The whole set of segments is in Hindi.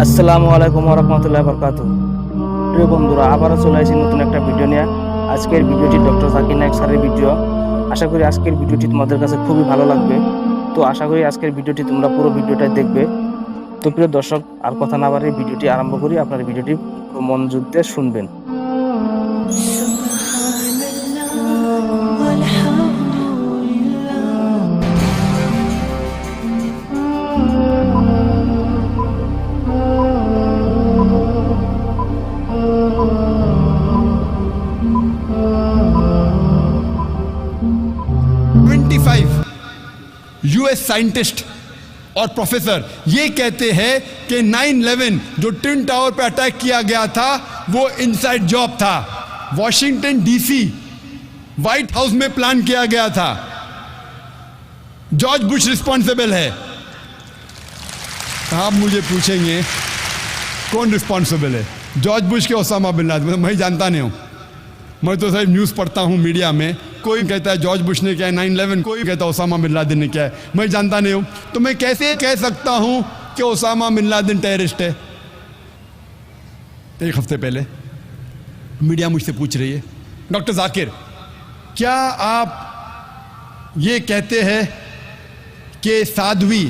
আসসালামু আলাইকুম রহমতুল্লাহ বরকাত। প্রিয় বন্ধুরা, আবারও চলে আসি নতুন একটা ভিডিও নিয়ে। আজকের ভিডিওটি ডক্টর জাকির নায়েক স্যারের ভিডিও। আশা করি আজকের ভিডিওটি তোমাদের কাছে খুবই ভালো লাগবে। তো আশা করি আজকের ভিডিওটি তোমরা পুরো ভিডিওটা দেখবে। তো প্রিয় দর্শক, আর কথা না বাড়িয়ে ভিডিওটি আরম্ভ করি। আপনার ভিডিওটি মনোযোগ দিয়ে শুনবেন। 25 यूएस साइंटिस्ट और प्रोफेसर ये कहते हैं कि 9/11 जो ट्विन टावर पर अटैक किया गया था वो इनसाइड जॉब था। वॉशिंगटन डीसी व्हाइट हाउस में प्लान किया गया था। जॉर्ज बुश रिस्पॉन्सिबल है। आप मुझे पूछेंगे कौन रिस्पॉन्सिबल है? जॉर्ज बुश के ओसामा बिन लादेन? मैं जानता नहीं हूं। मैं तो सिर्फ न्यूज़ पढ़ता हूँ मीडिया में। कोई कहता है जॉर्ज बुश ने क्या है 9/11, कोई कहता है ओसामा बिन लादेन ने क्या है। मैं जानता नहीं हूँ, तो मैं कैसे कह सकता हूँ कि ओसामा बिन लादेन टेररिस्ट है? एक हफ्ते पहले मीडिया मुझसे पूछ रही है, डॉक्टर जाकिर क्या आप ये कहते हैं कि साध्वी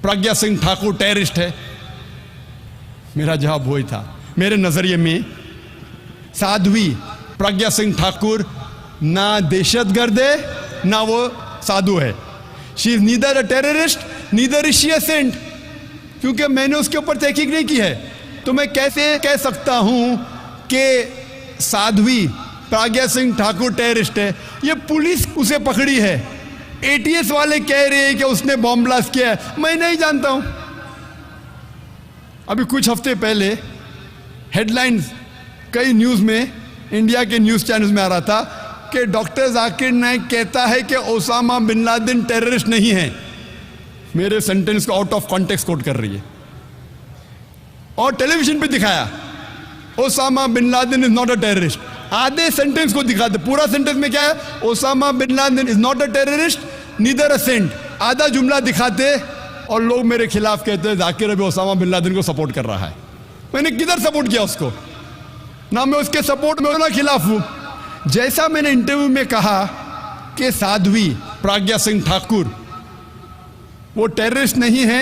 प्रज्ञा सिंह ठाकुर टेररिस्ट है? मेरा जवाब वही था। मेरे नज़रिए में साध्वी प्रज्ञा सिंह ठाकुर ना दहशतगर्द है ना वो साधु है। She is neither a terrorist neither is she a saint. क्योंकि मैंने उसके ऊपर तहकीक नहीं की है, तो मैं कैसे कह सकता हूं कि साध्वी प्रज्ञा सिंह ठाकुर टेररिस्ट है? ये पुलिस उसे पकड़ी है। एटीएस वाले कह रहे हैं कि उसने बॉम्ब ब्लास्ट किया है। मैं नहीं जानता हूं। अभी कुछ हफ्ते पहले हेडलाइंस कई न्यूज़ में, इंडिया के न्यूज़ चैनल्स में आ रहा था कि डॉक्टर जाकिर नाइक कहता है कि ओसामा बिन लादेन टेररिस्ट नहीं है। मेरे सेंटेंस को आउट ऑफ कॉन्टेक्स्ट कोट कर रही है और टेलीविजन पे दिखाया Osama bin Laden is not a terrorist. आधे सेंटेंस को दिखाते, पूरा सेंटेंस में क्या है? Osama bin Laden is not a terrorist neither a saint. आधा जुमला दिखाते और लोग मेरे खिलाफ कहते हैं जाकिर अभी ओसामा बिन लादेन को सपोर्ट कर रहा है। मैंने किधर सपोर्ट किया उसको? ना मैं उसके सपोर्ट में ना खिलाफ हूं। जैसा मैंने इंटरव्यू में कहा कि साध्वी प्रज्ञा सिंह ठाकुर वो टेररिस्ट नहीं है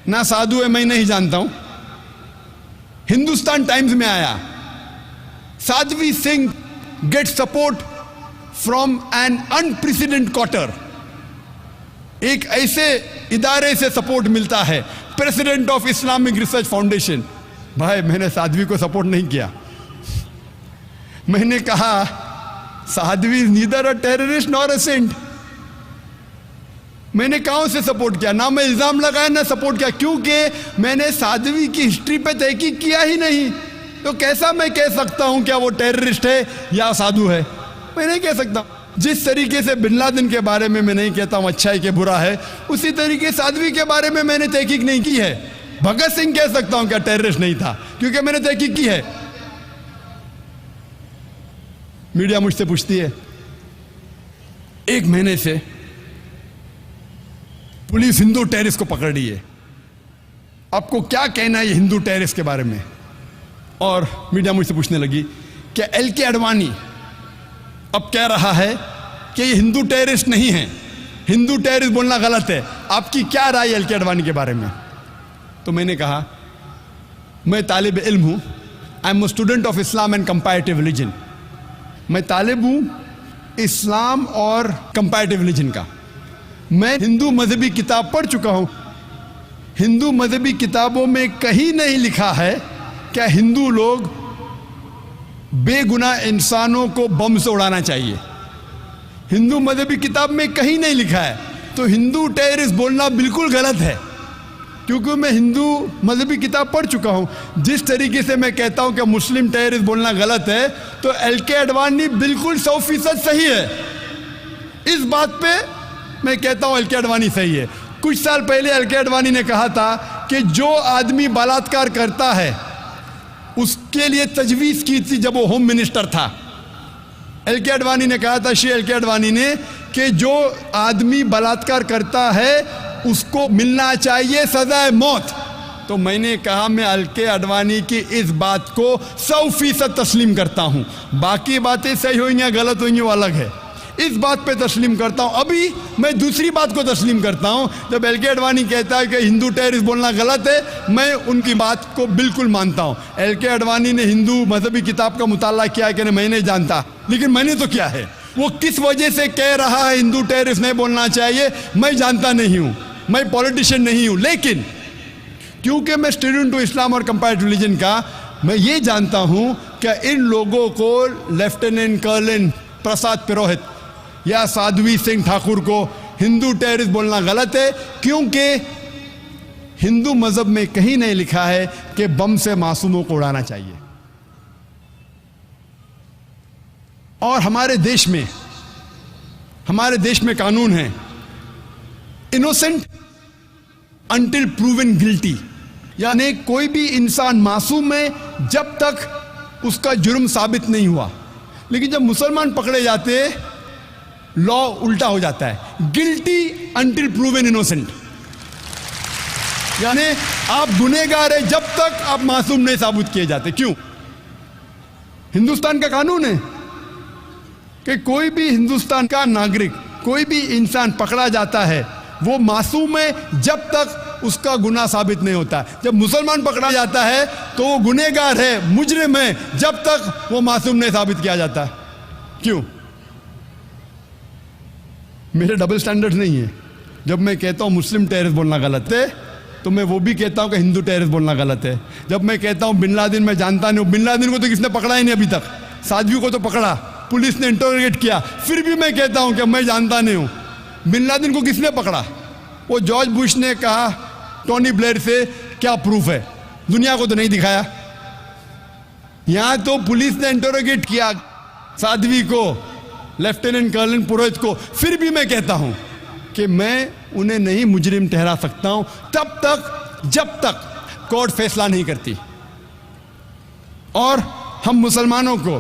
ना साधु है, मैं नहीं जानता हूं। हिंदुस्तान टाइम्स में आया Sadhvi Singh get support from an unprecedented quarter. एक ऐसे इदारे से सपोर्ट मिलता है, president of Islamic research foundation. भाई मैंने साध्वी को सपोर्ट नहीं किया। मैंने कहा Sadhvi is neither a terrorist nor a saint. मैंने कहां से सपोर्ट किया? ना मैं इल्जाम लगाया ना सपोर्ट किया, क्योंकि मैंने साध्वी की हिस्ट्री पे तहकीक किया ही नहीं। तो कैसा मैं कह सकता हूं क्या वो टेररिस्ट है या साधु है? मैं नहीं कह सकता। जिस तरीके से बिन लादेन के बारे में मैं नहीं कहता हूं अच्छा है कि बुरा है, उसी तरीके साध्वी के बारे में मैंने तहकीक नहीं की है। भगत सिंह कह सकता हूं क्या टेररिस्ट नहीं था, क्योंकि मैंने तहकीक की है। मीडिया मुझसे पूछती है, एक महीने से पुलिस हिंदू टेररिस्ट को पकड़ रही है, आपको क्या कहना है ये हिंदू टेररिस्ट के बारे में? और मीडिया मुझसे पूछने लगी कि एलके अडवाणी अब कह रहा है कि ये हिंदू टेररिस्ट नहीं है, हिंदू टेररिस्ट बोलना गलत है। आपकी क्या राय है एलके अडवाणी के बारे में? तो मैंने कहा मैं तालिब इल्म हूँ, I am student of Islam and comparative religion. मैं तालिब हूँ इस्लाम और कंपैरेटिव रिलीजन का। मैं हिंदू मजहबी किताब पढ़ चुका हूँ। हिंदू मजहबी किताबों में कहीं नहीं लिखा है क्या हिंदू लोग बेगुनाह इंसानों को बम से उड़ाना चाहिए। हिंदू मजहबी किताब में कहीं नहीं लिखा है। तो हिंदू टेररिस्ट बोलना बिल्कुल गलत है, क्योंकि मैं हिंदू मजहबी किताब पढ़ चुका हूं। जिस तरीके से मैं कहता हूं कि मुस्लिम टेररिस्ट बोलना गलत है, तो एलके अडवाणी बिल्कुल 100% सही है। इस बात पे मैं कहता हूं एलके अडवाणी सही है। कुछ साल पहले एलके अडवाणी ने कहा था कि जो आदमी बलात्कार करता है उसके लिए तजवीज़ की थी जब वो होम मिनिस्टर था। एलके अडवाणी ने कहा था, श्री एलके अडवाणी ने, कि जो आदमी बलात्कार करता है उसको मिलना चाहिए सजाए मौत। तो मैंने कहा मैं अलके अडवाणी की इस बात को 100% तस्लीम करता हूं। बाकी बातें सही होंगी या गलत होंगी वो अलग है, इस बात पे तस्लीम करता हूं। अभी मैं दूसरी बात को तस्लीम करता हूं। जब एलके अडवाणी कहता है कि हिंदू टेररिस्ट बोलना गलत है, मैं उनकी बात को बिल्कुल मानता हूं। एलके अडवाणी ने हिंदू मजहबी किताब का मुताला किया है कि नहीं मैं नहीं जानता, लेकिन मैंने तो किया है। वो किस वजह से कह रहा है हिंदू टेररिस्ट नहीं बोलना चाहिए, मैं जानता नहीं हूं, मैं पॉलिटिशियन नहीं हूं। लेकिन क्योंकि मैं स्टूडेंट हूं इस्लाम और कंपैरेटिव रिलीजन का, मैं ये जानता हूं कि इन लोगों को लेफ्टिनेंट कर्नल प्रसाद पुरोहित या साध्वी सिंह ठाकुर को हिंदू टेररिस्ट बोलना गलत है, क्योंकि हिंदू मजहब में कहीं नहीं लिखा है कि बम से मासूमों को उड़ाना चाहिए। और हमारे देश में कानून है, इनोसेंट अंटिल प्रूवन गिल्टी, यानी कोई भी इंसान मासूम है जब तक उसका जुर्म साबित नहीं हुआ। लेकिन जब मुसलमान पकड़े जाते लॉ उल्टा हो जाता है, गिल्टी अंटिल प्रूवन इनोसेंट, यानी आप गुनहगार है जब तक आप मासूम नहीं साबित किए जाते। क्यों? हिंदुस्तान का कानून है कि कोई भी हिंदुस्तान का नागरिक, कोई भी इंसान पकड़ा जाता है वो मासूम है जब तक उसका गुनाह साबित नहीं होता। जब मुसलमान पकड़ा जाता है तो वो गुनहगार है, मुजरिम है, जब तक वो मासूम नहीं साबित किया जाता। क्यों? मेरे डबल स्टैंडर्ड नहीं है। जब मैं कहता हूं मुस्लिम टेररिस्ट बोलना गलत है, तो मैं वो भी कहता हूं कि हिंदू टेररिस्ट बोलना गलत है। जब मैं कहता हूं बिन लादेन मैं जानता नहीं हूं, बिन लादेन को तो किसने पकड़ा ही नहीं अभी तक, साध्वी को तो पकड़ा, पुलिस ने इंटरोगेट किया, फिर भी मैं कहता हूं कि मैं जानता नहीं हूं। बिन लादेन को किसने पकड़ा? वो जॉर्ज बुश ने कहा टोनी ब्लेयर से क्या प्रूफ है, दुनिया को तो नहीं दिखाया। यहां तो पुलिस ने इंटरोगेट किया साध्वी को, लेफ्टिनेंट कर्नल पुरोहित को, फिर भी मैं कहता हूं कि मैं उन्हें नहीं मुजरिम ठहरा सकता हूं तब तक जब तक कोर्ट फैसला नहीं करती। और हम मुसलमानों को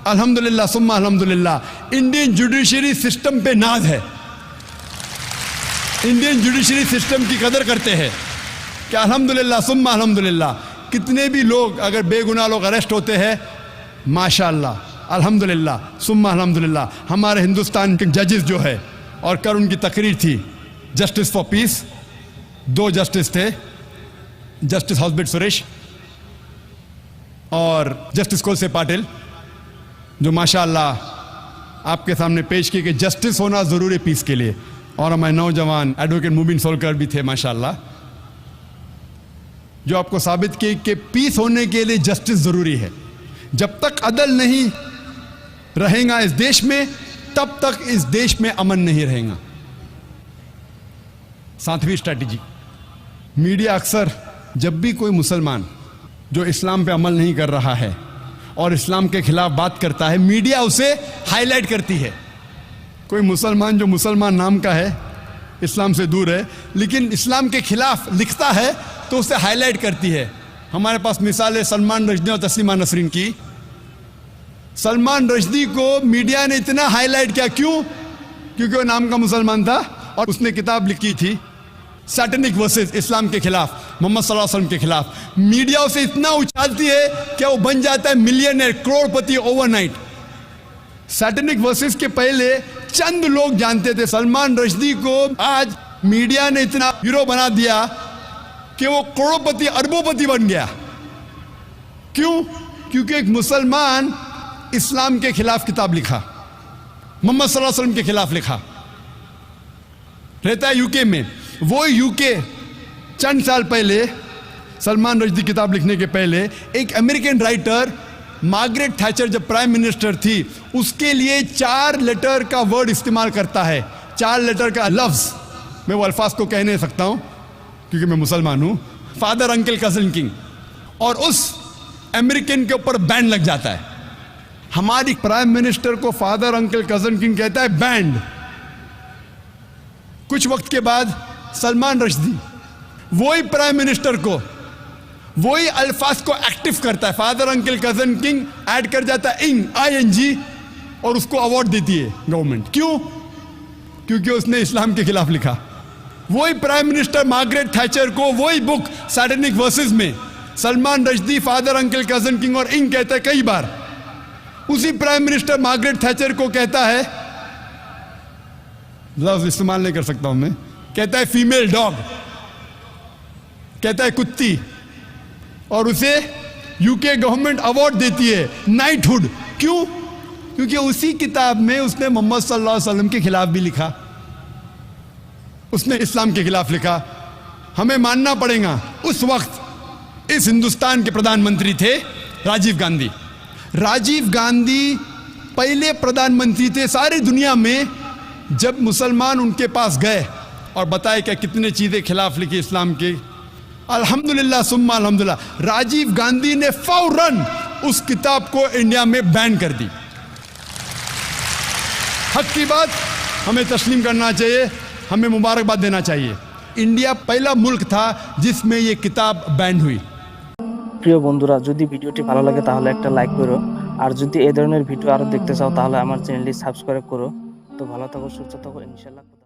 अल्हम्दुलिल्लाह सुम्मा अल्हम्दुलिल्लाह इंडियन जुडिशरी सिस्टम पे नाज है, इंडियन जुडिशरी सिस्टम की कदर करते हैं कि अल्हम्दुलिल्लाह सुम्मा अल्हम्दुलिल्लाह कितने भी लोग अगर बेगुनाह लोग अरेस्ट होते हैं, माशाअल्लाह अल्हम्दुलिल्लाह सुम्मा अल्हम्दुलिल्लाह हमारे हिंदुस्तान के जजेस जो है, और कल उनकी तकरीर थी जस्टिस फॉर पीस, 2 जस्टिस थे, जस्टिस हॉस्बिट सुरेश और जस्टिस कोलसे पाटिल, जो माशाअल्लाह आपके सामने पेश किए कि जस्टिस होना जरूरी है पीस के लिए। और हमारे नौजवान एडवोकेट मुबीन सोलकर भी थे माशाअल्लाह, जो आपको साबित किए कि पीस होने के लिए जस्टिस जरूरी है। जब तक अदल नहीं रहेगा इस देश में, तब तक इस देश में अमन नहीं रहेगा। 7वीं स्ट्रैटेजी, मीडिया अक्सर जब भी कोई मुसलमान जो इस्लाम पे अमल नहीं कर रहा है और इस्लाम के खिलाफ बात करता है, मीडिया उसे हाईलाइट करती है। कोई मुसलमान जो मुसलमान नाम का है, इस्लाम से दूर है, लेकिन इस्लाम के खिलाफ लिखता है तो उसे हाईलाइट करती है। हमारे पास मिसाल है सलमान रश्दी और तस्लीमा नसरीन की। सलमान रश्दी को मीडिया ने इतना हाईलाइट किया, क्यों? क्योंकि वो नाम का मुसलमान था और उसने किताब लिखी थी सैटेनिक वर्सेस इस्लाम के खिलाफ, मोहम्मद सल्लल्लाहु अलैहि वसल्लम के खिलाफ। मीडिया उसे इतना उछालती है कि वो बन जाता है मिलियनर, करोड़पति ओवरनाइट। सैटेनिक वर्सेस के पहले चंद लोग जानते थे। सलमान रश्दी को आज मीडिया ने इतना हीरो बना दिया कि वो करोड़पति अरबोपति बन गया। क्यों? क्योंकि एक मुसलमान इस्लाम के खिलाफ किताब लिखा, मोहम्मद सल्लल्लाहु अलैहि वसल्लम के खिलाफ लिखा। रहता है यूके में। वो यूके चंद साल पहले, सलमान रश्दी किताब लिखने के पहले, एक अमेरिकन राइटर मार्गरेट थैचर जब प्राइम मिनिस्टर थी, उसके लिए 4 लेटर का वर्ड इस्तेमाल करता है, 4 लेटर का लफ्ज। मैं वो अल्फाज को कह नहीं सकता हूं क्योंकि मैं मुसलमान हूं। फादर अंकल कजन किंग, और उस अमेरिकन के ऊपर बैन लग जाता है। हमारी प्राइम मिनिस्टर को फादर अंकल कजन किंग कहता है, बैंड। कुछ वक्त के बाद सलमान रश्दी वही प्राइम मिनिस्टर को वही अल्फाज को एक्टिव करता है, father uncle cousin king add कर जाता है ING, और उसको अवार्ड देती है गवर्नमेंट। क्यों? क्योंकि उसने इस्लाम के खिलाफ लिखा। वही प्राइम मिनिस्टर मार्गरेट थैचर को वही बुक सैटेनिक वर्सेस में Salman Rushdie father uncle cousin king और इंग कहता है कई बार। उसी प्राइम मिनिस्टर मार्गरेट थैचर को कहता है, लफ्ज इस्तेमाल नहीं कर सकता हूं मैं, कहता है फीमेल डॉग, कहता है कुत्ती, और उसे यूके गवर्नमेंट अवार्ड देती है नाइटहुड। क्यों? क्योंकि उसी किताब में उसने मोहम्मद सल्लल्लाहु अलैहि वसल्लम के खिलाफ भी लिखा, उसने इस्लाम के खिलाफ लिखा। हमें मानना पड़ेगा उस वक्त इस हिंदुस्तान के प्रधानमंत्री थे राजीव गांधी। राजीव गांधी पहले प्रधानमंत्री थे सारी दुनिया में जब मुसलमान उनके पास गए और बताए कि कितने चीजें खिलाफ लिखी इस्लाम के। अल्हम्दुलिल्लाह सुम्मा अल्हम्दुलिल्लाह राजीव गांधी ने फौरन उस किताब को इंडिया में बैन कर दी। हक की बात हमें तस्लीम करना चाहिए, हमें मुबारकबाद देना चाहिए। इंडिया पहला मुल्क था जिसमें ये किताब बैन हुई। প্রিয় বন্ধুরা, যদি ভিডিওটি ভালো লাগে তাহলে একটা লাইক করো, আর যদি এই ধরনের ভিডিও আরো দেখতে চাও তাহলে আমার চ্যানেলটি সাবস্ক্রাইব করো। তো ভালো থাকো, সুস্থ থাকো, ইনশাআল্লাহ।